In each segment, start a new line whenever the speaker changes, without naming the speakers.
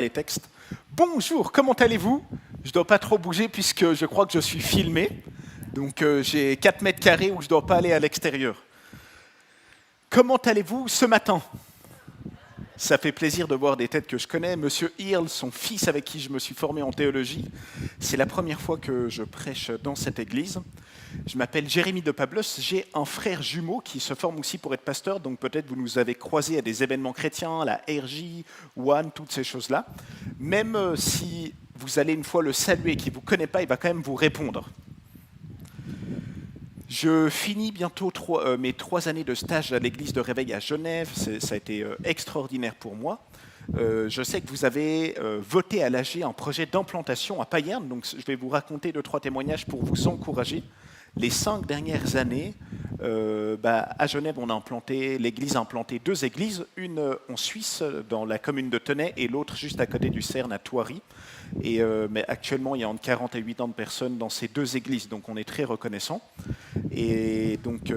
les textes. Bonjour, comment allez-vous? Je ne dois pas trop bouger puisque je crois que je suis filmé. Donc j'ai 4 mètres carrés où je ne dois pas aller à l'extérieur. Comment allez-vous ce matin? Ça fait plaisir de voir des têtes que je connais. Monsieur Earl, son fils avec qui je me suis formé en théologie. C'est la première fois que je prêche dans cette église. Je m'appelle Jérémy de Pablos. J'ai un frère jumeau qui se forme aussi pour être pasteur. Donc peut-être vous nous avez croisés à des événements chrétiens, la RJ, One, toutes ces choses-là. Même si vous allez une fois le saluer et qu'il ne vous connaît pas, il va quand même vous répondre. Je finis bientôt mes 3 années de stage à l'église de Réveil à Genève. Ça a été extraordinaire pour moi. Je sais que vous avez voté à l'AG un projet d'implantation à Payerne, donc je vais vous raconter 2-3 témoignages pour vous encourager. Les 5 dernières années, à Genève, l'église a implanté 2 églises, une en Suisse, dans la commune de Tenay, et l'autre juste à côté du Cerne, à Thoiry. Mais actuellement, il y a entre 40 et 80 personnes dans ces 2 églises, donc on est très reconnaissants. Et donc,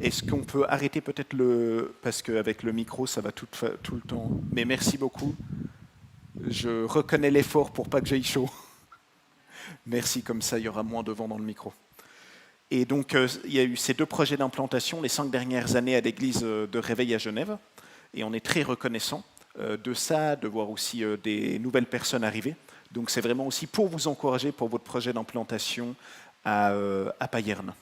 est-ce qu'on peut arrêter peut-être parce qu'avec le micro, ça va tout le temps. Mais merci beaucoup. Je reconnais l'effort pour pas que j'aille chaud. Merci, comme ça, il y aura moins de vent dans le micro. Et donc, il y a eu ces 2 projets d'implantation les 5 dernières années à l'église de Réveil à Genève. Et on est très reconnaissants de ça, de voir aussi des nouvelles personnes arriver. Donc, c'est vraiment aussi pour vous encourager pour votre projet d'implantation à Payerne.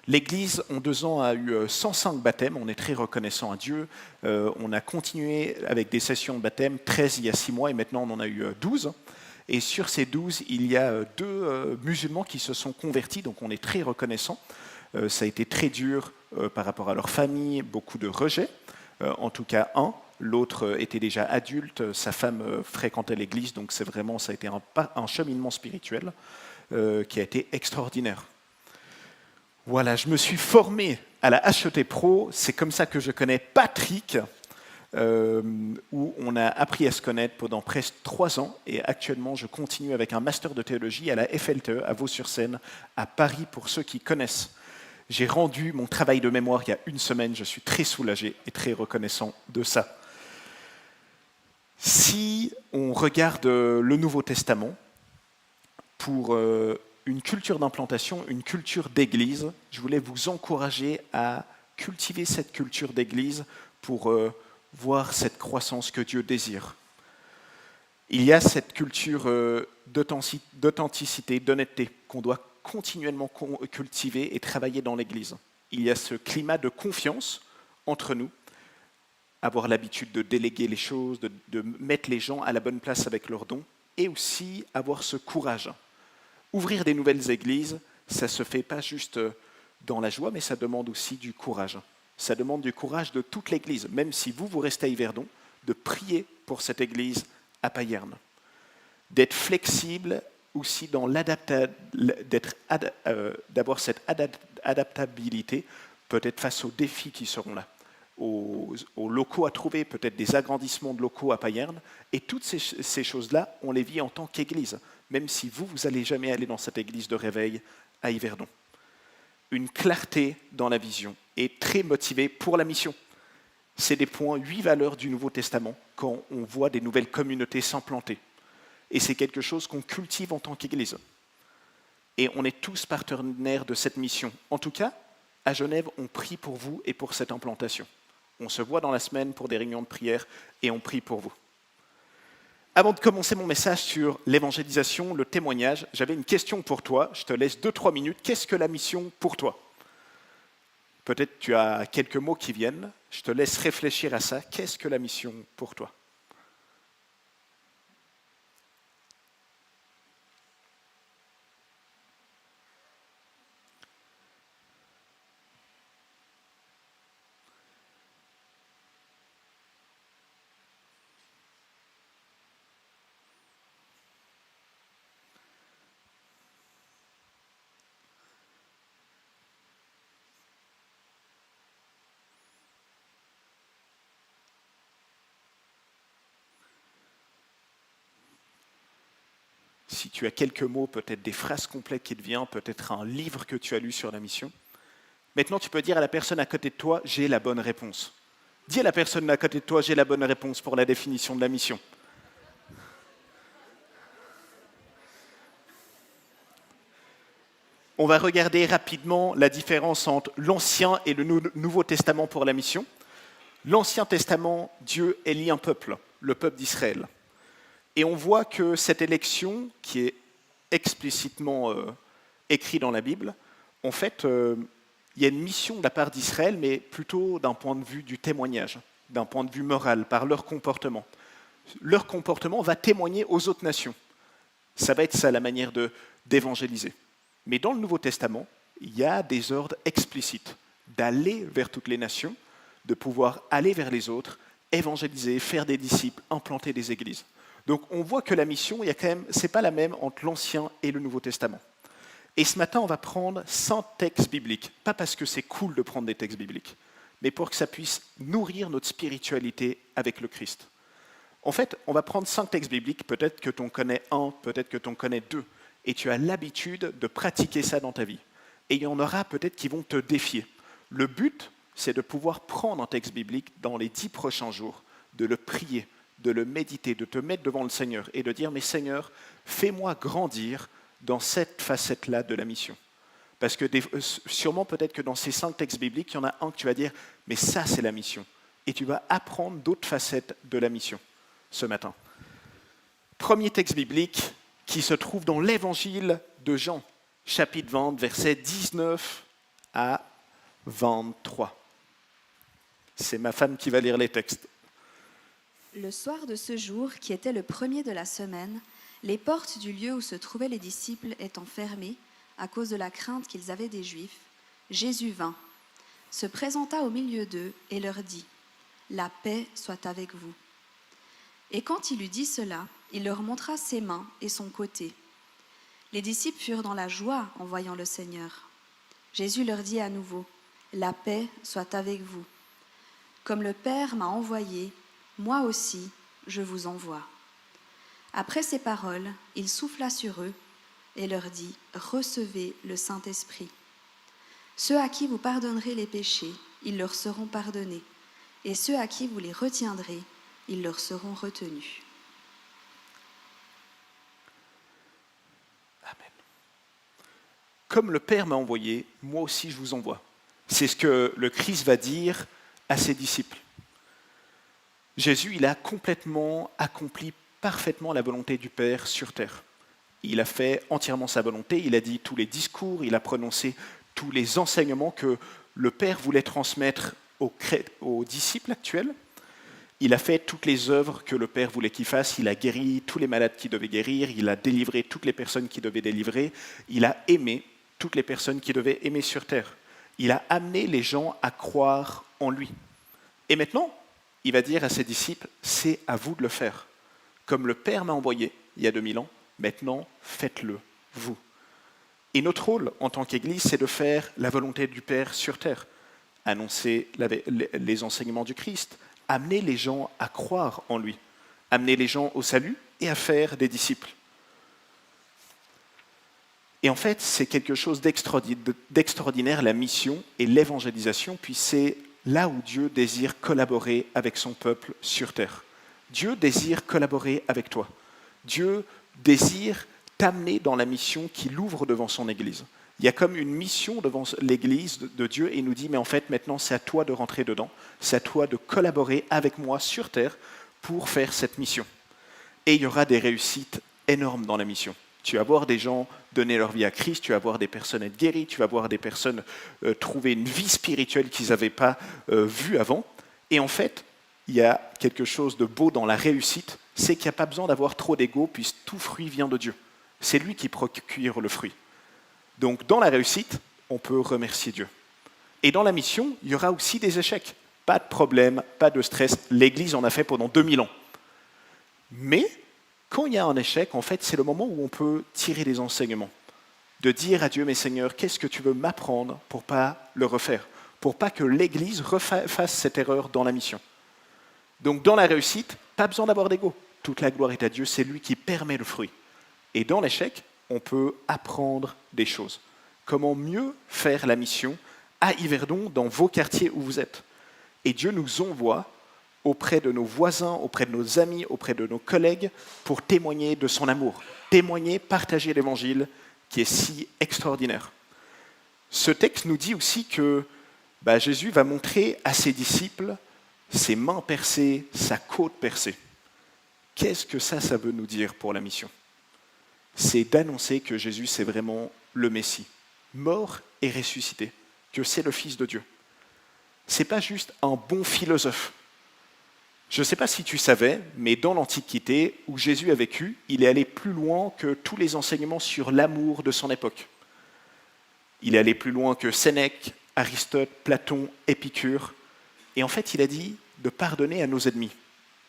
L'église, en 2 ans, a eu 105 baptêmes. On est très reconnaissant à Dieu. On a continué avec des sessions de baptême, 13 il y a 6 mois, et maintenant on en a eu 12. Et sur ces 12, il y a 2 musulmans qui se sont convertis, donc on est très reconnaissant. Ça a été très dur par rapport à leur famille, beaucoup de rejets. En tout cas, un. L'autre était déjà adulte, sa femme fréquentait l'église, donc ça a été un cheminement spirituel qui a été extraordinaire. Voilà, je me suis formé à la HET Pro, c'est comme ça que je connais Patrick, où on a appris à se connaître pendant presque 3 ans, et actuellement je continue avec un master de théologie à la FLTE, à Vaux-sur-Seine, à Paris, pour ceux qui connaissent. J'ai rendu mon travail de mémoire il y a 1 semaine, je suis très soulagé et très reconnaissant de ça. Si on regarde le Nouveau Testament, pour une culture d'implantation, une culture d'église, je voulais vous encourager à cultiver cette culture d'église pour voir cette croissance que Dieu désire. Il y a cette culture d'authenticité, d'honnêteté qu'on doit continuellement cultiver et travailler dans l'église. Il y a ce climat de confiance entre nous, avoir l'habitude de déléguer les choses, de mettre les gens à la bonne place avec leurs dons, et aussi avoir ce courage. Ouvrir des nouvelles églises, ça ne se fait pas juste dans la joie, mais ça demande aussi du courage. Ça demande du courage de toute l'église, même si vous restez à Yverdon, de prier pour cette église à Payerne. D'être flexible aussi dans d'avoir cette adaptabilité, peut-être face aux défis qui seront là, aux locaux à trouver, peut-être des agrandissements de locaux à Payerne. Et toutes ces choses-là, on les vit en tant qu'église, même si vous n'allez jamais aller dans cette église de Réveil à Yverdon. Une clarté dans la vision et très motivé pour la mission. C'est des points, 8 valeurs du Nouveau Testament quand on voit des nouvelles communautés s'implanter. Et c'est quelque chose qu'on cultive en tant qu'Église. Et on est tous partenaires de cette mission. En tout cas, à Genève, on prie pour vous et pour cette implantation. On se voit dans la semaine pour des réunions de prière et on prie pour vous. Avant de commencer mon message sur l'évangélisation, le témoignage, j'avais une question pour toi. Je te laisse 2-3 minutes. Qu'est-ce que la mission pour toi? Peut-être tu as quelques mots qui viennent. Je te laisse réfléchir à ça. Qu'est-ce que la mission pour toi? Si tu as quelques mots, peut-être des phrases complètes qui te viennent, peut-être un livre que tu as lu sur la mission. Maintenant, tu peux dire à la personne à côté de toi, j'ai la bonne réponse. Dis à la personne à côté de toi, j'ai la bonne réponse pour la définition de la mission. On va regarder rapidement la différence entre l'Ancien et le Nouveau Testament pour la mission. L'Ancien Testament, Dieu élit un peuple, le peuple d'Israël. Et on voit que cette élection, qui est explicitement écrite dans la Bible, en fait, il y a une mission de la part d'Israël, mais plutôt d'un point de vue du témoignage, d'un point de vue moral, par leur comportement. Leur comportement va témoigner aux autres nations. Ça va être ça la manière d'évangéliser. Mais dans le Nouveau Testament, il y a des ordres explicites d'aller vers toutes les nations, de pouvoir aller vers les autres, évangéliser, faire des disciples, implanter des églises. Donc on voit que la mission, c'est pas la même entre l'Ancien et le Nouveau Testament. Et ce matin, on va prendre 100 textes bibliques, pas parce que c'est cool de prendre des textes bibliques, mais pour que ça puisse nourrir notre spiritualité avec le Christ. En fait, on va prendre 5 textes bibliques, peut-être que tu en connais un, peut-être que tu en connais 2, et tu as l'habitude de pratiquer ça dans ta vie. Et il y en aura peut-être qui vont te défier. Le but, c'est de pouvoir prendre un texte biblique dans les 10 prochains jours, de le prier, de le méditer, de te mettre devant le Seigneur et de dire « Mais Seigneur, fais-moi grandir dans cette facette-là de la mission ». Parce que sûrement peut-être que dans ces 5 textes bibliques, il y en a un que tu vas dire « Mais ça, c'est la mission ». Et tu vas apprendre d'autres facettes de la mission ce matin. Premier texte biblique qui se trouve dans l'évangile de Jean, chapitre 20, versets 19 à 23. C'est ma femme qui va lire les textes.
Le soir de ce jour, qui était le premier de la semaine, les portes du lieu où se trouvaient les disciples étant fermées, à cause de la crainte qu'ils avaient des Juifs, Jésus vint, se présenta au milieu d'eux et leur dit « La paix soit avec vous ». Et quand il eut dit cela, il leur montra ses mains et son côté. Les disciples furent dans la joie en voyant le Seigneur. Jésus leur dit à nouveau « La paix soit avec vous. Comme le Père m'a envoyé, moi aussi je vous envoie. » Après ces paroles, il souffla sur eux et leur dit « Recevez le Saint-Esprit. Ceux à qui vous pardonnerez les péchés, ils leur seront pardonnés, et ceux à qui vous les retiendrez, ils leur seront retenus. »
Amen. Comme le Père m'a envoyé, moi aussi je vous envoie. C'est ce que le Christ va dire à ses disciples. Jésus, il a complètement accompli parfaitement la volonté du Père sur terre. Il a fait entièrement sa volonté, il a dit tous les discours, il a prononcé tous les enseignements que le Père voulait transmettre aux disciples actuels. Il a fait toutes les œuvres que le Père voulait qu'il fasse. Il a guéri tous les malades qui devaient guérir. Il a délivré toutes les personnes qui devaient délivrer. Il a aimé toutes les personnes qui devaient aimer sur terre. Il a amené les gens à croire en lui. Et maintenant, il va dire à ses disciples, c'est à vous de le faire. Comme le Père m'a envoyé il y a 2000 ans, maintenant, faites-le, vous. Et notre rôle en tant qu'Église, c'est de faire la volonté du Père sur terre. Annoncer les enseignements du Christ, amener les gens à croire en lui, amener les gens au salut et à faire des disciples. Et en fait, c'est quelque chose d'extraordinaire, la mission et l'évangélisation, puis c'est là où Dieu désire collaborer avec son peuple sur terre. Dieu désire collaborer avec toi. Dieu désire t'amener dans la mission qu'il ouvre devant son Église. Il y a comme une mission devant l'Église de Dieu et il nous dit, mais en fait, maintenant, c'est à toi de rentrer dedans. C'est à toi de collaborer avec moi sur terre pour faire cette mission. Et il y aura des réussites énormes dans la mission. Tu vas voir des gens donner leur vie à Christ, tu vas voir des personnes être guéries, tu vas voir des personnes trouver une vie spirituelle qu'ils n'avaient pas vue avant. Et en fait, il y a quelque chose de beau dans la réussite, c'est qu'il n'y a pas besoin d'avoir trop d'ego, puisque tout fruit vient de Dieu. C'est lui qui procure le fruit. Donc dans la réussite, on peut remercier Dieu. Et dans la mission, il y aura aussi des échecs. Pas de problème, pas de stress. L'Église en a fait pendant 2000 ans. Mais quand il y a un échec, en fait, c'est le moment où on peut tirer des enseignements. De dire à Dieu, mais Seigneur, qu'est-ce que tu veux m'apprendre pour ne pas le refaire, pour pas que l'Église refasse cette erreur dans la mission. Donc dans la réussite, pas besoin d'avoir d'ego. Toute la gloire est à Dieu, c'est lui qui permet le fruit. Et dans l'échec, on peut apprendre des choses. Comment mieux faire la mission à Yverdon, dans vos quartiers où vous êtes. Et Dieu nous envoie auprès de nos voisins, auprès de nos amis, auprès de nos collègues, pour témoigner de son amour. Témoigner, partager l'évangile qui est si extraordinaire. Ce texte nous dit aussi que Jésus va montrer à ses disciples ses mains percées, sa côte percée. Qu'est-ce que ça veut nous dire pour la mission? C'est d'annoncer que Jésus, c'est vraiment le Messie, mort et ressuscité, que c'est le Fils de Dieu. C'est pas juste un bon philosophe. Je ne sais pas si tu savais, mais dans l'Antiquité, où Jésus a vécu, il est allé plus loin que tous les enseignements sur l'amour de son époque. Il est allé plus loin que Sénèque, Aristote, Platon, Épicure. Et en fait, il a dit de pardonner à nos ennemis.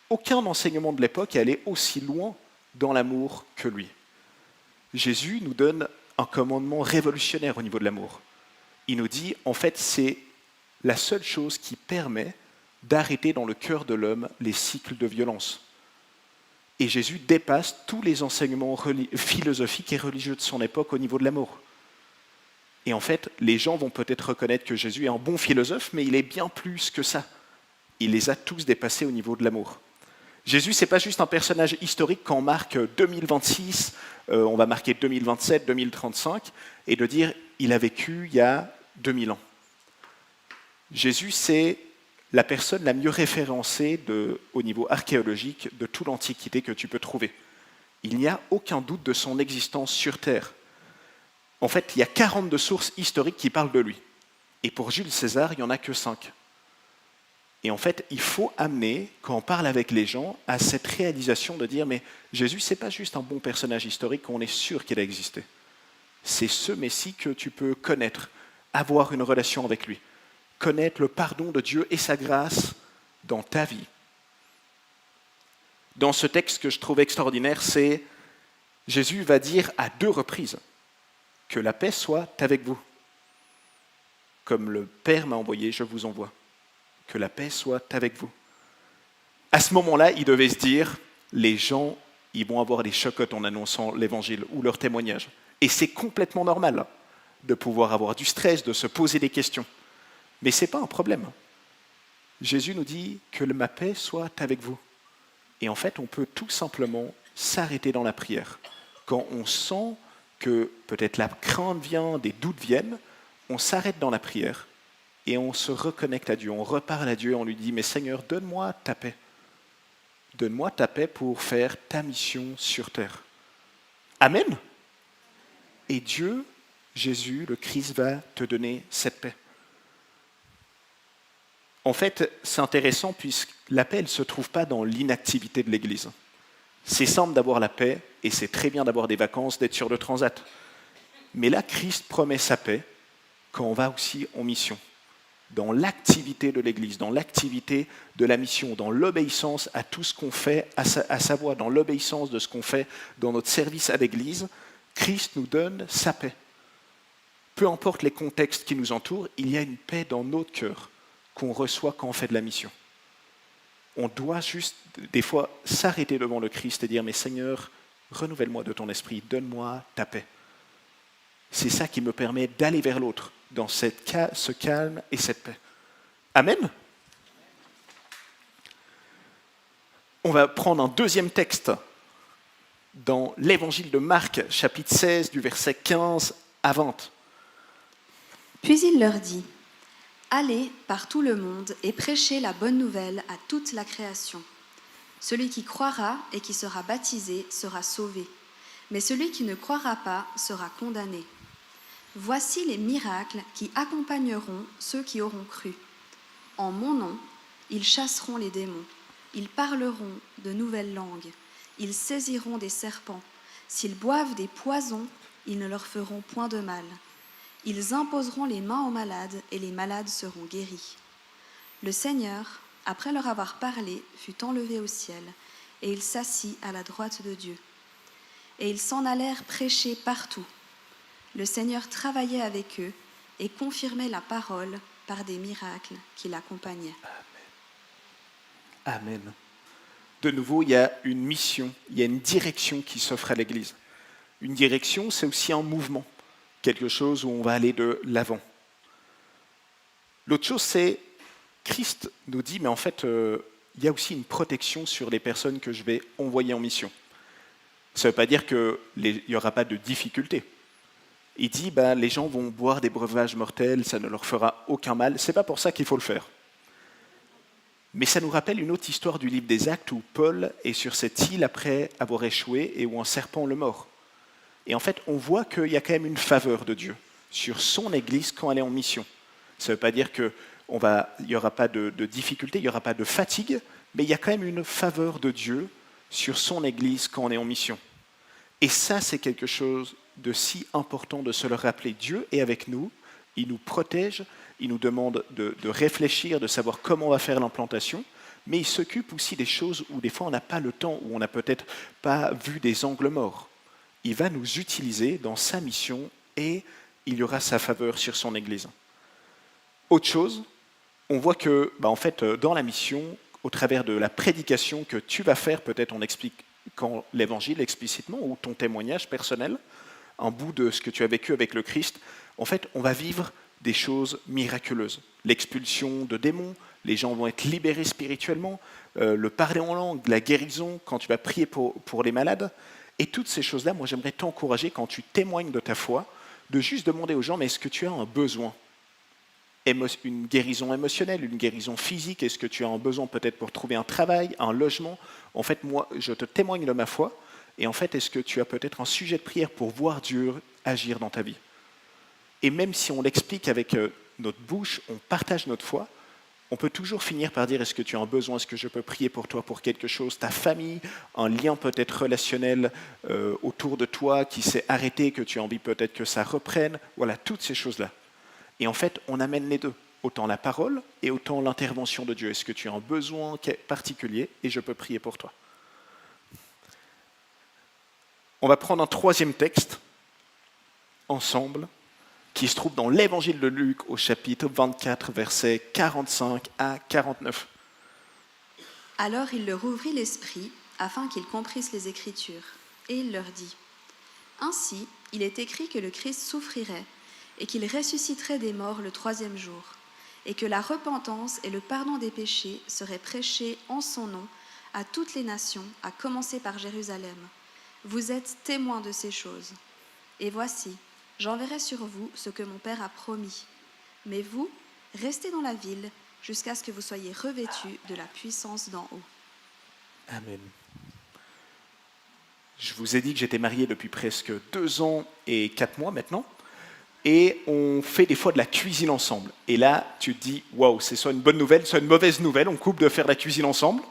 Aucun enseignement de l'époque est allé aussi loin dans l'amour que lui. Jésus nous donne un commandement révolutionnaire au niveau de l'amour. Il nous dit, en fait, c'est la seule chose qui permet d'arrêter dans le cœur de l'homme les cycles de violence. Et Jésus dépasse tous les enseignements philosophiques et religieux de son époque au niveau de l'amour. Et en fait, les gens vont peut-être reconnaître que Jésus est un bon philosophe, mais il est bien plus que ça. Il les a tous dépassés au niveau de l'amour. Jésus, ce n'est pas juste un personnage historique qu'on marque 2026, on va marquer 2027, 2035, et de dire il a vécu il y a 2000 ans. Jésus, c'est la personne la mieux référencée au niveau archéologique de toute l'Antiquité que tu peux trouver. Il n'y a aucun doute de son existence sur Terre. En fait, il y a 42 sources historiques qui parlent de lui. Et pour Jules César, il n'y en a que 5. Et en fait, il faut amener, quand on parle avec les gens, à cette réalisation de dire, mais Jésus, ce n'est pas juste un bon personnage historique, on est sûr qu'il a existé. C'est ce Messie que tu peux connaître, avoir une relation avec lui, connaître le pardon de Dieu et sa grâce dans ta vie. Dans ce texte que je trouve extraordinaire, c'est Jésus va dire à 2 reprises que la paix soit avec vous. Comme le Père m'a envoyé, je vous envoie. Que la paix soit avec vous. À ce moment-là, il devait se dire, les gens, ils vont avoir des chocottes en annonçant l'évangile ou leur témoignage. Et c'est complètement normal de pouvoir avoir du stress, de se poser des questions. Mais ce n'est pas un problème. Jésus nous dit que ma paix soit avec vous. Et en fait, on peut tout simplement s'arrêter dans la prière. Quand on sent que peut-être la crainte vient, des doutes viennent, on s'arrête dans la prière et on se reconnecte à Dieu, on reparle à Dieu et on lui dit « Mais Seigneur, donne-moi ta paix. Donne-moi ta paix pour faire ta mission sur terre. » Amen. Et Dieu, Jésus, le Christ, va te donner cette paix. En fait, c'est intéressant puisque la paix, elle ne se trouve pas dans l'inactivité de l'Église. C'est simple d'avoir la paix et c'est très bien d'avoir des vacances, d'être sur le transat. Mais là, Christ promet sa paix quand on va aussi en mission. Dans l'activité de l'Église, dans l'activité de la mission, dans l'obéissance à tout ce qu'on fait à sa voix, dans l'obéissance de ce qu'on fait dans notre service à l'Église, Christ nous donne sa paix. Peu importe les contextes qui nous entourent, il y a une paix dans notre cœur qu'on reçoit quand on fait de la mission. On doit juste, des fois, s'arrêter devant le Christ et dire « Mais Seigneur, renouvelle-moi de ton esprit, donne-moi ta paix. » C'est ça qui me permet d'aller vers l'autre, dans ce calme et cette paix. Amen. On va prendre un deuxième texte dans l'évangile de Marc, chapitre 16, du verset 15 à 20.
Puis il leur dit, « Allez par tout le monde et prêchez la bonne nouvelle à toute la création. Celui qui croira et qui sera baptisé sera sauvé, mais celui qui ne croira pas sera condamné. Voici les miracles qui accompagneront ceux qui auront cru. En mon nom, ils chasseront les démons, ils parleront de nouvelles langues, ils saisiront des serpents. S'ils boivent des poisons, ils ne leur feront point de mal. Ils imposeront les mains aux malades et les malades seront guéris. » Le Seigneur, après leur avoir parlé, fut enlevé au ciel, et il s'assit à la droite de Dieu. Et ils s'en allèrent prêcher partout. Le Seigneur travaillait avec eux et confirmait la parole par des miracles qui l'accompagnaient.
Amen. De nouveau, il y a une mission, il y a une direction qui s'offre à l'Église. Une direction, c'est aussi un mouvement, quelque chose où on va aller de l'avant. L'autre chose, c'est Christ nous dit, mais en fait, il y a aussi une protection sur les personnes que je vais envoyer en mission. Ça ne veut pas dire qu'il n'y aura pas de difficultés. Il dit les gens vont boire des breuvages mortels, ça ne leur fera aucun mal. C'est pas pour ça qu'il faut le faire. Mais ça nous rappelle une autre histoire du livre des Actes où Paul est sur cette île après avoir échoué et où un serpent le mord. Et en fait, on voit qu'il y a quand même une faveur de Dieu sur son Église quand elle est en mission. Ça ne veut pas dire qu'il n'y aura pas de difficultés, il n'y aura pas de fatigue, mais il y a quand même une faveur de Dieu sur son Église quand on est en mission. Et ça, c'est quelque chose de si important de se le rappeler. Dieu est avec nous, il nous protège, il nous demande de réfléchir, de savoir comment on va faire l'implantation, mais il s'occupe aussi des choses où des fois on n'a pas le temps, où on n'a peut-être pas vu des angles morts. Il va nous utiliser dans sa mission et il y aura sa faveur sur son Église. Autre chose, on voit que en fait, dans la mission, au travers de la prédication que tu vas faire, peut-être en expliquant l'Évangile explicitement ou ton témoignage personnel, un bout de ce que tu as vécu avec le Christ, en fait, on va vivre des choses miraculeuses. L'expulsion de démons, les gens vont être libérés spirituellement, le parler en langue, la guérison, quand tu vas prier pour les malades. Et toutes ces choses-là, moi j'aimerais t'encourager quand tu témoignes de ta foi, de juste demander aux gens, mais est-ce que tu as un besoin ? Une guérison émotionnelle, une guérison physique, est-ce que tu as un besoin peut-être pour trouver un travail, un logement ? En fait, moi, je te témoigne de ma foi, et en fait, est-ce que tu as peut-être un sujet de prière pour voir Dieu agir dans ta vie ? Et même si on l'explique avec notre bouche, on partage notre foi, on peut toujours finir par dire, est-ce que tu as un besoin, est-ce que je peux prier pour toi pour quelque chose, ta famille, un lien peut-être relationnel autour de toi qui s'est arrêté, que tu as envie peut-être que ça reprenne, voilà, toutes ces choses-là. Et en fait, on amène les deux, autant la parole et autant l'intervention de Dieu. Est-ce que tu as un besoin particulier et je peux prier pour toi ? On va prendre un troisième texte ensemble qui se trouve dans l'Évangile de Luc au chapitre 24, versets 45 à 49.
Alors il leur ouvrit l'esprit afin qu'ils comprissent les Écritures. Et il leur dit, « Ainsi, il est écrit que le Christ souffrirait et qu'il ressusciterait des morts le 3e jour, et que la repentance et le pardon des péchés seraient prêchés en son nom à toutes les nations, à commencer par Jérusalem. Vous êtes témoins de ces choses. Et voici, j'enverrai sur vous ce que mon Père a promis. Mais vous, restez dans la ville jusqu'à ce que vous soyez revêtus de la puissance d'en haut. »
Amen. Je vous ai dit que j'étais marié depuis presque 2 ans et 4 mois maintenant. Et on fait des fois de la cuisine ensemble. Et là, tu te dis, waouh, c'est soit une bonne nouvelle, soit une mauvaise nouvelle. On coupe de faire de la cuisine ensemble.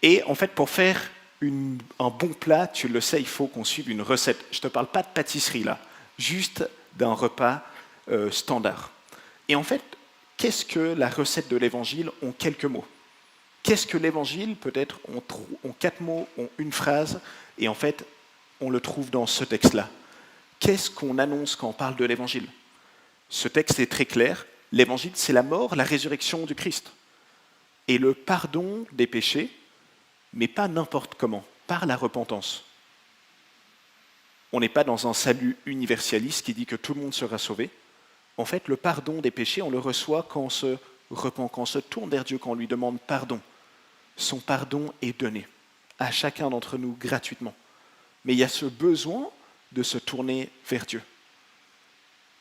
Et en fait, pour faire un bon plat, tu le sais, il faut qu'on suive une recette. Je ne te parle pas de pâtisserie là, juste d'un repas standard. Et en fait, qu'est-ce que la recette de l'Évangile en quelques mots ? Qu'est-ce que l'Évangile, peut-être en 4 mots, en une phrase, et en fait, on le trouve dans ce texte-là. Qu'est-ce qu'on annonce quand on parle de l'Évangile ? Ce texte est très clair. L'Évangile, c'est la mort, la résurrection du Christ. Et le pardon des péchés, mais pas n'importe comment, par la repentance. On n'est pas dans un salut universaliste qui dit que tout le monde sera sauvé. En fait, le pardon des péchés, on le reçoit quand on se repent, quand on se tourne vers Dieu, quand on lui demande pardon. Son pardon est donné à chacun d'entre nous gratuitement. Mais il y a ce besoin de se tourner vers Dieu.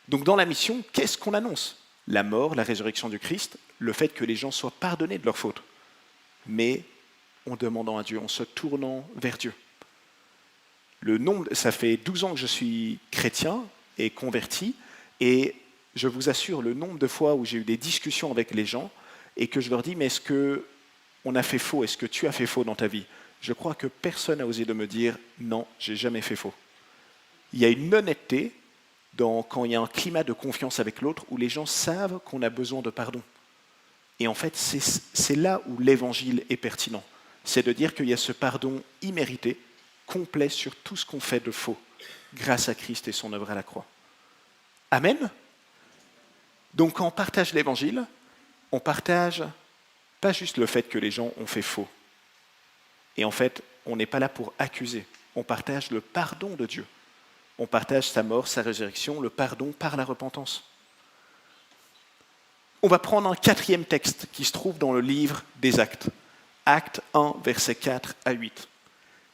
Donc dans la mission, qu'est-ce qu'on annonce ? La mort, la résurrection du Christ, le fait que les gens soient pardonnés de leurs fautes, mais en demandant à Dieu, en se tournant vers Dieu. Ça fait 12 ans que je suis chrétien et converti, et je vous assure, le nombre de fois où j'ai eu des discussions avec les gens et que je leur dis, mais est-ce qu'on a fait faux ? Est-ce que tu as fait faux dans ta vie ? Je crois que personne n'a osé de me dire, non, j'ai jamais fait faux. Il y a une honnêteté quand il y a un climat de confiance avec l'autre où les gens savent qu'on a besoin de pardon. Et en fait, c'est là où l'Évangile est pertinent. C'est de dire qu'il y a ce pardon immérité, complet sur tout ce qu'on fait de faux, grâce à Christ et son œuvre à la croix. Amen. Donc quand on partage l'Évangile, on partage pas juste le fait que les gens ont fait faux. Et en fait, on n'est pas là pour accuser. On partage le pardon de Dieu. On partage sa mort, sa résurrection, le pardon par la repentance. On va prendre un 4e texte qui se trouve dans le livre des Actes. Actes 1, versets 4 à 8.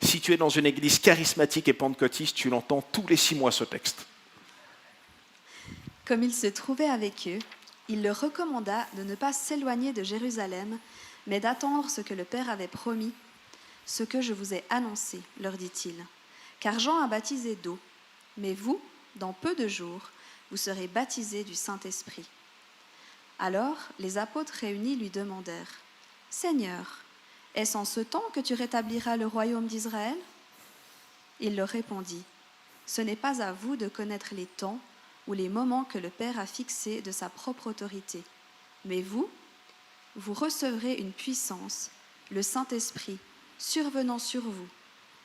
Si tu es dans une église charismatique et pentecôtiste, tu l'entends tous les 6 mois ce texte.
Comme il se trouvait avec eux, il leur recommanda de ne pas s'éloigner de Jérusalem, mais d'attendre ce que le Père avait promis, ce que je vous ai annoncé, leur dit-il. Car Jean a baptisé d'eau, mais vous, dans peu de jours, vous serez baptisés du Saint-Esprit. Alors les apôtres réunis lui demandèrent, « Seigneur, est-ce en ce temps que tu rétabliras le royaume d'Israël ?» Il leur répondit, « Ce n'est pas à vous de connaître les temps ou les moments que le Père a fixés de sa propre autorité, mais vous recevrez une puissance, le Saint-Esprit, survenant sur vous,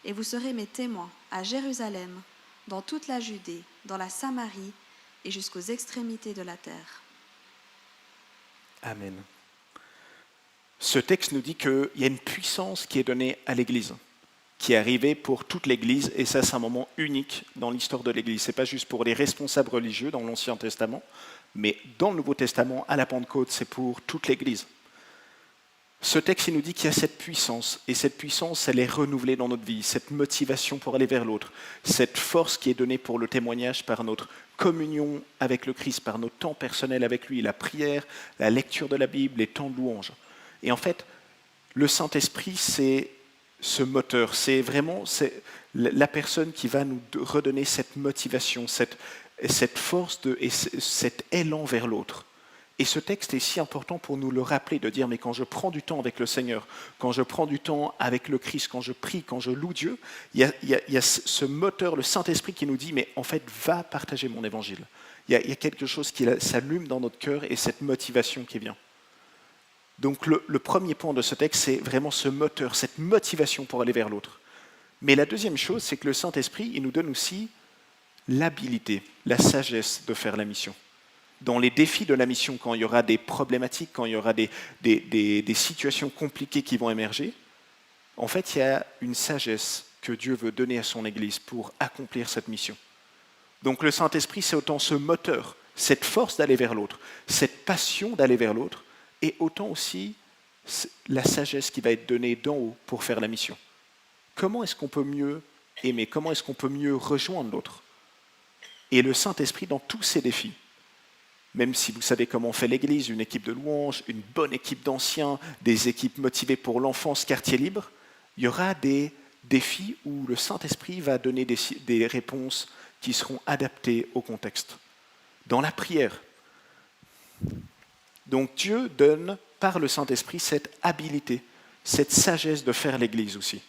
et vous serez mes témoins à Jérusalem, dans toute la Judée, dans la Samarie et jusqu'aux extrémités de la terre. »
Amen. Ce texte nous dit qu'il y a une puissance qui est donnée à l'Église, qui est arrivée pour toute l'Église, et ça c'est un moment unique dans l'histoire de l'Église. Ce n'est pas juste pour les responsables religieux dans l'Ancien Testament, mais dans le Nouveau Testament, à la Pentecôte, c'est pour toute l'Église. Ce texte il nous dit qu'il y a cette puissance, et cette puissance, elle est renouvelée dans notre vie, cette motivation pour aller vers l'autre, cette force qui est donnée pour le témoignage par notre communion avec le Christ, par notre temps personnel avec lui, la prière, la lecture de la Bible, les temps de louange. Et en fait, le Saint-Esprit, c'est ce moteur, c'est vraiment la personne qui va nous redonner cette motivation, cette force et cet élan vers l'autre. Et ce texte est si important pour nous le rappeler, de dire, mais quand je prends du temps avec le Seigneur, quand je prends du temps avec le Christ, quand je prie, quand je loue Dieu, il y a ce moteur, le Saint-Esprit qui nous dit, mais en fait, va partager mon évangile. Il y a quelque chose qui s'allume dans notre cœur et cette motivation qui vient. Donc le premier point de ce texte, c'est vraiment ce moteur, cette motivation pour aller vers l'autre. Mais la deuxième chose, c'est que le Saint-Esprit, il nous donne aussi l'habilité, la sagesse de faire la mission. Dans les défis de la mission, quand il y aura des problématiques, quand il y aura des situations compliquées qui vont émerger, en fait, il y a une sagesse que Dieu veut donner à son Église pour accomplir cette mission. Donc le Saint-Esprit, c'est autant ce moteur, cette force d'aller vers l'autre, cette passion d'aller vers l'autre, et autant aussi la sagesse qui va être donnée d'en haut pour faire la mission. Comment est-ce qu'on peut mieux aimer? Comment est-ce qu'on peut mieux rejoindre l'autre? Et le Saint-Esprit, dans tous ces défis, même si vous savez comment on fait l'Église, une équipe de louanges, une bonne équipe d'anciens, des équipes motivées pour l'enfance, quartier libre, il y aura des défis où le Saint-Esprit va donner des réponses qui seront adaptées au contexte. Dans la prière. Donc Dieu donne par le Saint-Esprit cette habilité, cette sagesse de faire l'Église aussi,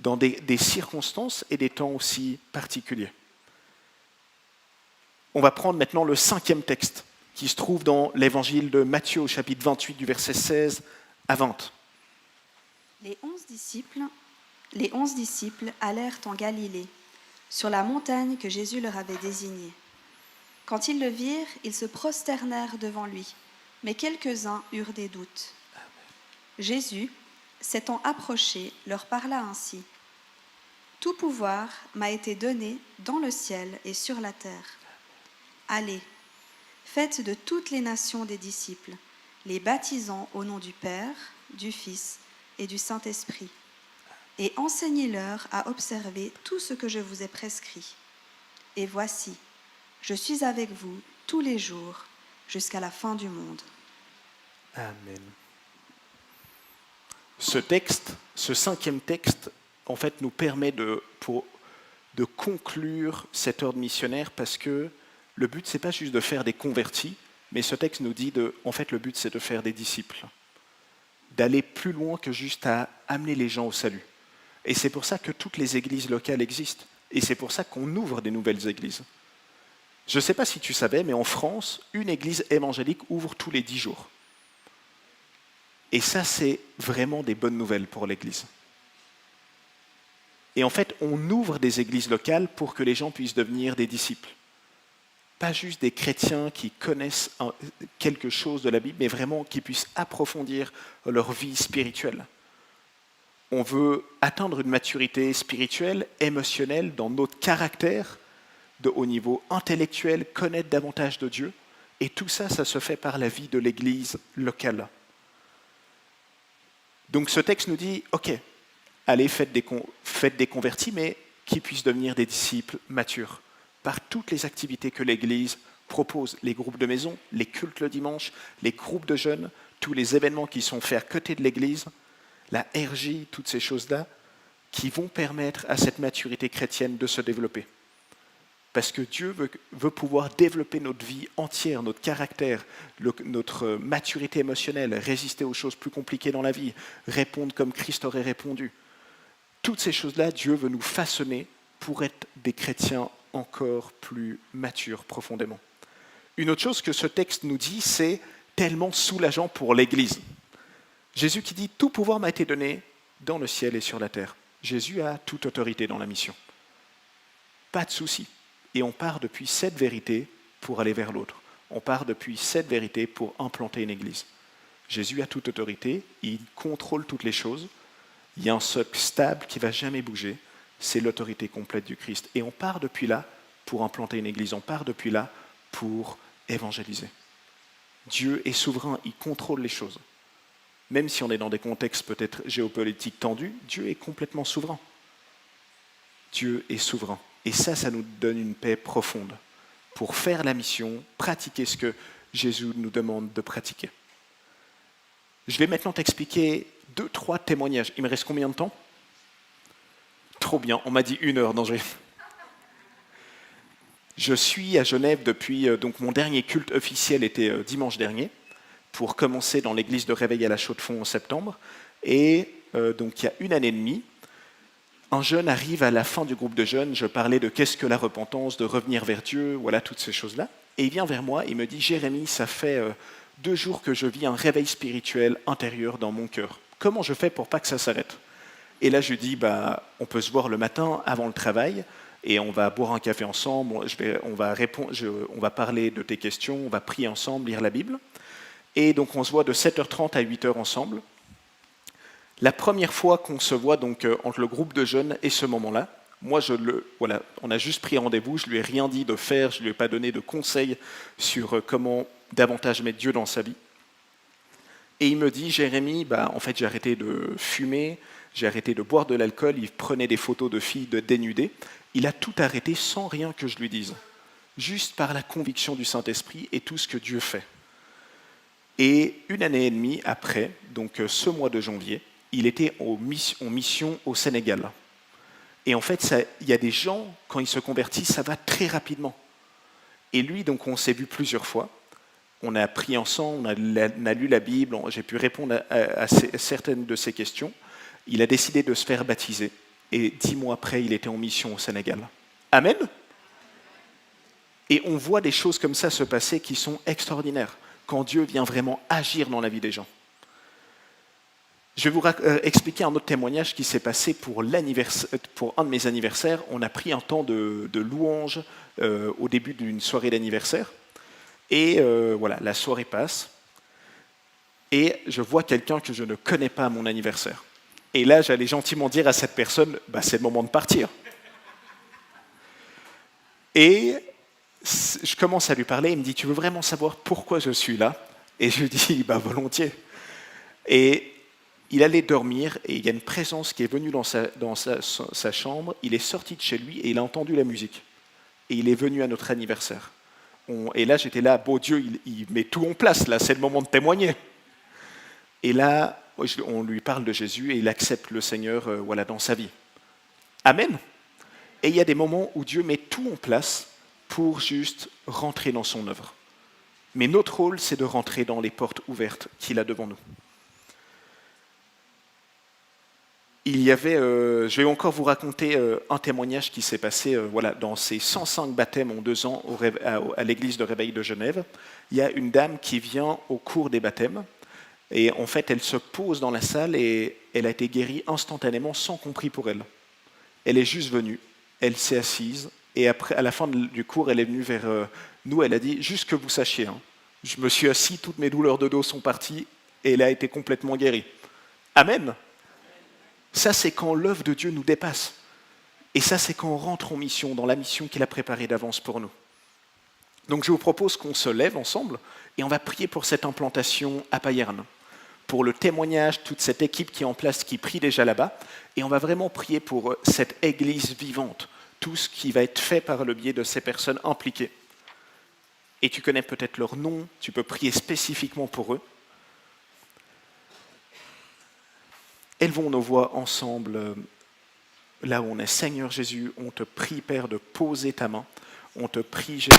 dans des circonstances et des temps aussi particuliers. On va prendre maintenant le 5e texte, qui se trouve dans l'évangile de Matthieu, au chapitre 28, du verset 16 à 20.
Les 11 disciples allèrent en Galilée, sur la montagne que Jésus leur avait désignée. Quand ils le virent, ils se prosternèrent devant lui, mais quelques-uns eurent des doutes. Jésus, s'étant approché, leur parla ainsi. « Tout pouvoir m'a été donné dans le ciel et sur la terre. Allez, faites de toutes les nations des disciples, les baptisant au nom du Père, du Fils et du Saint-Esprit, et enseignez-leur à observer tout ce que je vous ai prescrit. Et voici, je suis avec vous tous les jours jusqu'à la fin du monde. »
Amen. Ce texte, ce 5e texte, en fait, nous permet de conclure cet ordre missionnaire, parce que le but, ce n'est pas juste de faire des convertis, mais ce texte nous dit, en fait, le but, c'est de faire des disciples, d'aller plus loin que juste à amener les gens au salut. Et c'est pour ça que toutes les églises locales existent, et c'est pour ça qu'on ouvre des nouvelles églises. Je ne sais pas si tu savais, mais en France, une église évangélique ouvre tous les 10 jours. Et ça, c'est vraiment des bonnes nouvelles pour l'église. Et en fait, on ouvre des églises locales pour que les gens puissent devenir des disciples. Pas juste des chrétiens qui connaissent quelque chose de la Bible, mais vraiment qui puissent approfondir leur vie spirituelle. On veut atteindre une maturité spirituelle, émotionnelle, dans notre caractère, au niveau intellectuel, connaître davantage de Dieu. Et tout ça, ça se fait par la vie de l'église locale. Donc ce texte nous dit, ok, allez, faites des convertis, mais qui puissent devenir des disciples matures, par toutes les activités que l'Église propose les groupes de maison, les cultes le dimanche, les groupes de jeunes, tous les événements qui sont faits à côté de l'Église, la RJ, toutes ces choses-là, qui vont permettre à cette maturité chrétienne de se développer. Parce que Dieu veut pouvoir développer notre vie entière, notre caractère, notre maturité émotionnelle, résister aux choses plus compliquées dans la vie, répondre comme Christ aurait répondu. Toutes ces choses-là, Dieu veut nous façonner pour être des chrétiens encore plus matures profondément. Une autre chose que ce texte nous dit, c'est tellement soulageant pour l'Église. Jésus qui dit « Tout pouvoir m'a été donné dans le ciel et sur la terre ». Jésus a toute autorité dans la mission. Pas de souci. Et on part depuis cette vérité pour aller vers l'autre. On part depuis cette vérité pour implanter une église. Jésus a toute autorité, il contrôle toutes les choses. Il y a un socle stable qui ne va jamais bouger. C'est l'autorité complète du Christ. Et on part depuis là pour implanter une église. On part depuis là pour évangéliser. Dieu est souverain, il contrôle les choses. Même si on est dans des contextes peut-être géopolitiques tendus, Dieu est complètement souverain. Dieu est souverain. Et ça nous donne une paix profonde pour faire la mission, pratiquer ce que Jésus nous demande de pratiquer. Je vais maintenant t'expliquer 2-3 témoignages. Il me reste combien de temps ? Trop bien, on m'a dit 1 heure. Non, je suis à Genève depuis, donc mon dernier culte officiel était dimanche dernier, pour commencer dans l'église de Réveil à la Chaux-de-Fonds en septembre. Et donc il y a 1 année et demie, un jeune arrive à la fin du groupe de jeunes, je parlais de qu'est-ce que la repentance, de revenir vers Dieu, voilà toutes ces choses-là. Et il vient vers moi, il me dit « Jérémie, ça fait 2 jours que je vis un réveil spirituel intérieur dans mon cœur. Comment je fais pour pas que ça s'arrête ?» Et là je lui dis « On peut se voir le matin avant le travail et on va boire un café ensemble, on va parler de tes questions, on va prier ensemble, lire la Bible. » Et donc on se voit de 7h30 à 8h ensemble. La première fois qu'on se voit donc entre le groupe de jeunes et ce moment-là, moi on a juste pris rendez-vous, je lui ai rien dit de faire, je lui ai pas donné de conseils sur comment davantage mettre Dieu dans sa vie. Et il me dit Jérémie, en fait j'ai arrêté de fumer, j'ai arrêté de boire de l'alcool, il prenait des photos de filles dénudées, il a tout arrêté sans rien que je lui dise, juste par la conviction du Saint-Esprit et tout ce que Dieu fait. Et 1 année et demie après, donc ce mois de janvier, il était en mission au Sénégal. Et en fait, il y a des gens, quand ils se convertissent, ça va très rapidement. Et lui, donc, on s'est vu plusieurs fois. On a prié ensemble, on a lu la Bible, j'ai pu répondre à certaines de ses questions. Il a décidé de se faire baptiser. Et 10 mois après, il était en mission au Sénégal. Amen. Et on voit des choses comme ça se passer qui sont extraordinaires, quand Dieu vient vraiment agir dans la vie des gens. Je vais vous expliquer un autre témoignage qui s'est passé pour un de mes anniversaires. On a pris un temps de louange au début d'une soirée d'anniversaire. Et voilà, la soirée passe. Et je vois quelqu'un que je ne connais pas à mon anniversaire. Et là, j'allais gentiment dire à cette personne, c'est le moment de partir. Et je commence à lui parler, il me dit, tu veux vraiment savoir pourquoi je suis là ? Et je lui dis, volontiers. Et il allait dormir et il y a une présence qui est venue dans sa chambre. Il est sorti de chez lui et il a entendu la musique. Et il est venu à notre anniversaire. Et là, j'étais là, Dieu, il met tout en place, là, c'est le moment de témoigner. Et là, on lui parle de Jésus et il accepte le Seigneur dans sa vie. Amen. Et il y a des moments où Dieu met tout en place pour juste rentrer dans son œuvre. Mais notre rôle, c'est de rentrer dans les portes ouvertes qu'il a devant nous. Je vais encore vous raconter un témoignage qui s'est passé dans ces 105 baptêmes en 2 ans à l'église de Réveil de Genève. Il y a une dame qui vient au cours des baptêmes et en fait elle se pose dans la salle et elle a été guérie instantanément sans qu'on prie pour elle. Elle est juste venue, elle s'est assise et après, à la fin du cours, elle est venue vers nous, elle a dit « Juste que vous sachiez, je me suis assis, toutes mes douleurs de dos sont parties et elle a été complètement guérie. » Amen. Ça, c'est quand l'œuvre de Dieu nous dépasse. Et ça, c'est quand on rentre en mission, dans la mission qu'il a préparée d'avance pour nous. Donc, je vous propose qu'on se lève ensemble et on va prier pour cette implantation à Payerne, pour le témoignage, toute cette équipe qui est en place, qui prie déjà là-bas. Et on va vraiment prier pour cette église vivante, tout ce qui va être fait par le biais de ces personnes impliquées. et tu connais peut-être leur nom, tu peux prier spécifiquement pour eux. Élevons nos voix ensemble là où on est. Seigneur Jésus, on te prie, Père, de poser ta main. On te prie, Jésus.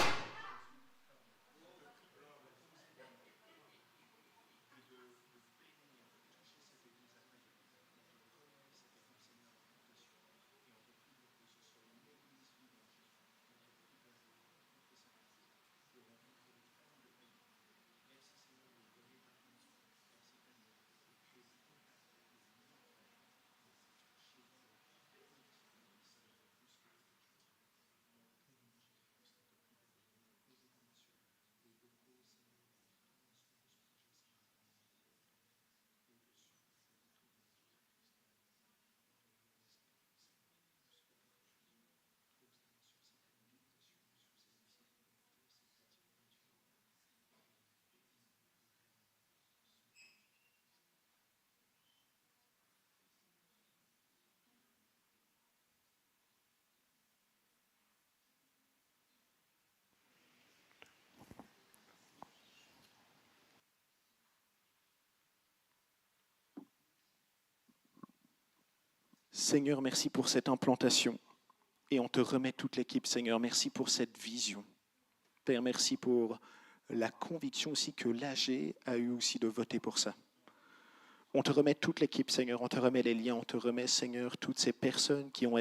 Seigneur, merci pour cette implantation. Et on te remet toute l'équipe, Seigneur. Merci pour cette vision. Père, merci pour la conviction aussi que l'AG a eu aussi de voter pour ça. On te remet toute l'équipe, Seigneur. On te remet les liens. On te remet, Seigneur, toutes ces personnes qui vont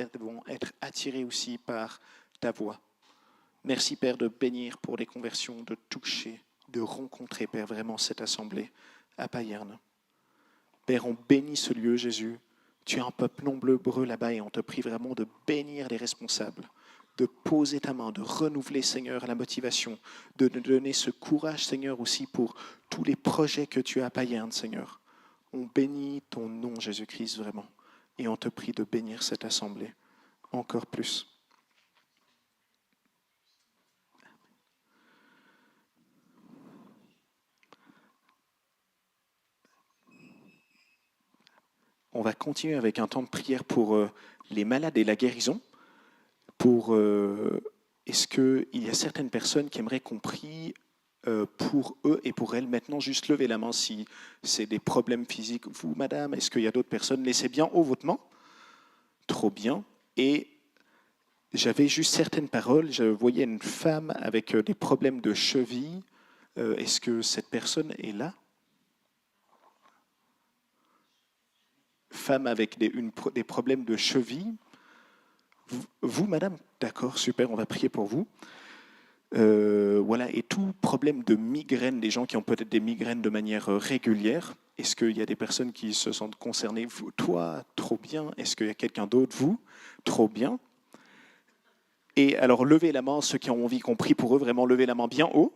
être attirées aussi par ta voix. Merci, Père, de bénir pour les conversions, de toucher, de rencontrer, Père, vraiment cette assemblée à Payerne. Père, on bénit ce lieu, Jésus. Tu as un peuple nombreux là-bas et on te prie vraiment de bénir les responsables, de poser ta main, de renouveler, Seigneur, la motivation, de nous donner ce courage, Seigneur, aussi pour tous les projets que tu as à Payerne, Seigneur. On bénit ton nom, Jésus-Christ, vraiment, et on te prie de bénir cette assemblée encore plus. On va continuer avec un temps de prière pour les malades et la guérison. Est-ce qu'il y a certaines personnes qui aimeraient qu'on prie pour eux et pour elles? Maintenant, juste levez la main si c'est des problèmes physiques. Vous, madame, est-ce qu'il y a d'autres personnes? Laissez bien haut votre main. Trop bien. Et j'avais juste certaines paroles. Je voyais une femme avec des problèmes de cheville. Est-ce que cette personne est là? Femme avec des problèmes de cheville. Vous, madame? D'accord, super, on va prier pour vous. Voilà, et tout problème de migraine, des gens qui ont peut-être des migraines de manière régulière, est-ce qu'il y a des personnes qui se sentent concernées? Vous, toi, trop bien. Est-ce qu'il y a quelqu'un d'autre? Vous, trop bien. Et alors, levez la main, ceux qui ont envie qu'on prie pour eux, vraiment levez la main bien haut.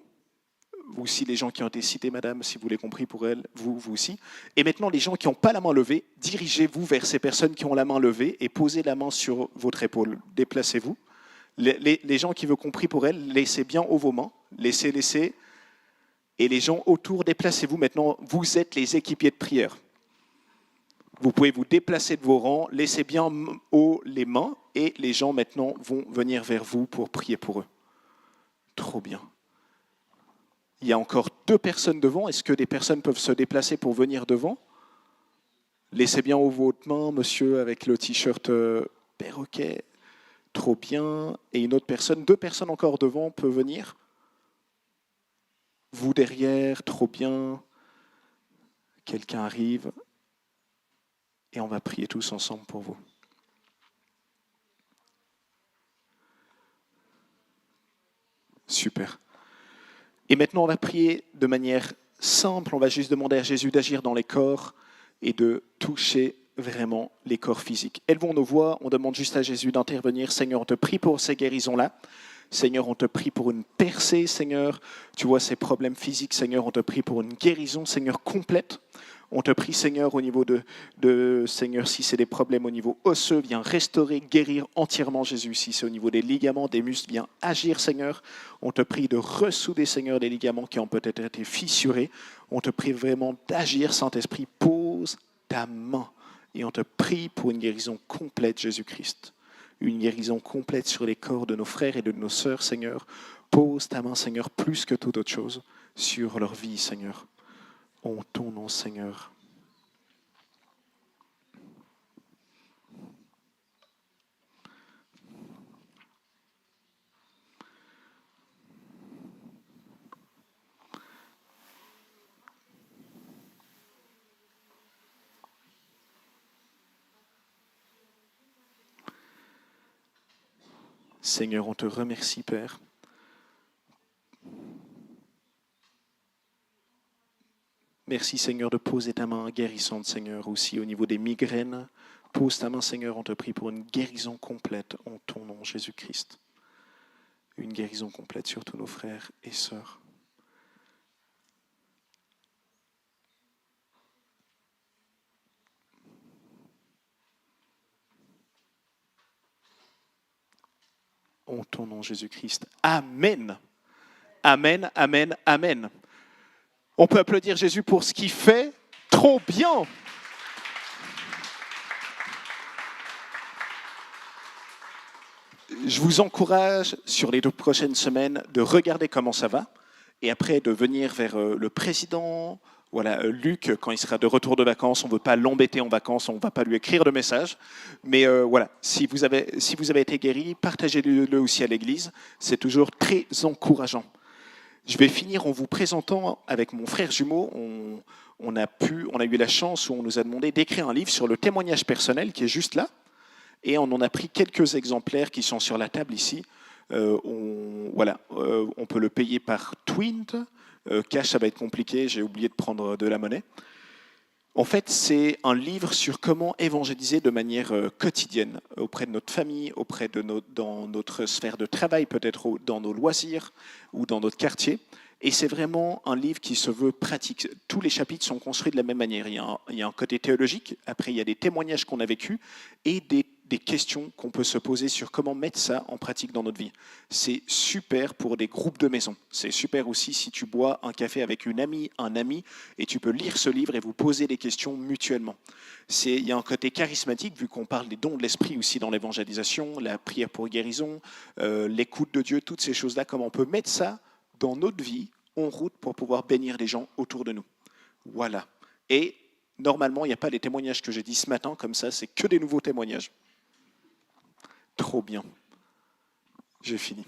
Vous aussi, les gens qui ont été cités, madame, si vous l'avez compris pour elle, vous aussi. Et maintenant, les gens qui n'ont pas la main levée, dirigez-vous vers ces personnes qui ont la main levée et posez la main sur votre épaule. Déplacez-vous. Les gens qui veulent qu'on prie pour elles, laissez bien haut vos mains. Laissez. Et les gens autour, déplacez-vous. Maintenant, vous êtes les équipiers de prière. Vous pouvez vous déplacer de vos rangs, laissez bien haut les mains et les gens maintenant vont venir vers vous pour prier pour eux. Trop bien. Il y a encore 2 personnes devant. Est-ce que des personnes peuvent se déplacer pour venir devant? Laissez bien haut votre main, monsieur, avec le t-shirt perroquet. Trop bien. Et une autre personne, 2 personnes encore devant peuvent venir. Vous derrière, trop bien. Quelqu'un arrive. Et on va prier tous ensemble pour vous. Super. Et maintenant, on va prier de manière simple. On va juste demander à Jésus d'agir dans les corps et de toucher vraiment les corps physiques. Élevons nos voix, on demande juste à Jésus d'intervenir. Seigneur, on te prie pour ces guérisons-là. Seigneur, on te prie pour une percée, Seigneur. Tu vois ces problèmes physiques, Seigneur, on te prie pour une guérison, Seigneur, complète. On te prie, Seigneur, au niveau de Seigneur, si c'est des problèmes au niveau osseux, viens restaurer, guérir entièrement, Jésus. Si c'est au niveau des ligaments, des muscles, viens agir, Seigneur. On te prie de ressouder, Seigneur, les ligaments qui ont peut-être été fissurés. On te prie vraiment d'agir, Saint-Esprit. Pose ta main et on te prie pour une guérison complète, Jésus-Christ. une guérison complète sur les corps de nos frères et de nos sœurs, Seigneur. Pose ta main, Seigneur, plus que toute autre chose, sur leur vie, Seigneur. En ton nom, Seigneur. Seigneur, on te remercie, Père. Merci, Seigneur, de poser ta main guérissante, Seigneur, aussi au niveau des migraines. Pose ta main, Seigneur, on te prie pour une guérison complète en ton nom, Jésus-Christ. Une guérison complète sur tous nos frères et sœurs. En ton nom, Jésus-Christ. Amen. Amen, amen, amen. On peut applaudir Jésus pour ce qu'il fait trop bien. Je vous encourage sur les 2 prochaines semaines de regarder comment ça va et après de venir vers le président. Voilà, Luc, quand il sera de retour de vacances, on ne veut pas l'embêter en vacances, on ne va pas lui écrire de message. Mais voilà, si vous avez été guéri, partagez-le aussi à l'église. C'est toujours très encourageant. Je vais finir en vous présentant avec mon frère jumeau. On a eu la chance où on nous a demandé d'écrire un livre sur le témoignage personnel qui est juste là. Et on en a pris quelques exemplaires qui sont sur la table ici. On peut le payer par Twint. Cash, ça va être compliqué, j'ai oublié de prendre de la monnaie. En fait, c'est un livre sur comment évangéliser de manière quotidienne, auprès de notre famille, dans notre sphère de travail, peut-être dans nos loisirs ou dans notre quartier. Et c'est vraiment un livre qui se veut pratique. Tous les chapitres sont construits de la même manière. Il y a un côté théologique, après il y a des témoignages qu'on a vécus et des questions qu'on peut se poser sur comment mettre ça en pratique dans notre vie. C'est super pour des groupes de maison. C'est super aussi si tu bois un café avec une amie, un ami, et tu peux lire ce livre et vous poser des questions mutuellement. Il y a un côté charismatique, vu qu'on parle des dons de l'esprit aussi dans l'évangélisation, la prière pour guérison, l'écoute de Dieu, toutes ces choses-là, comment on peut mettre ça dans notre vie, en route pour pouvoir bénir les gens autour de nous. Voilà. Et normalement, il n'y a pas les témoignages que j'ai dit ce matin, comme ça, c'est que des nouveaux témoignages. Trop bien. J'ai fini.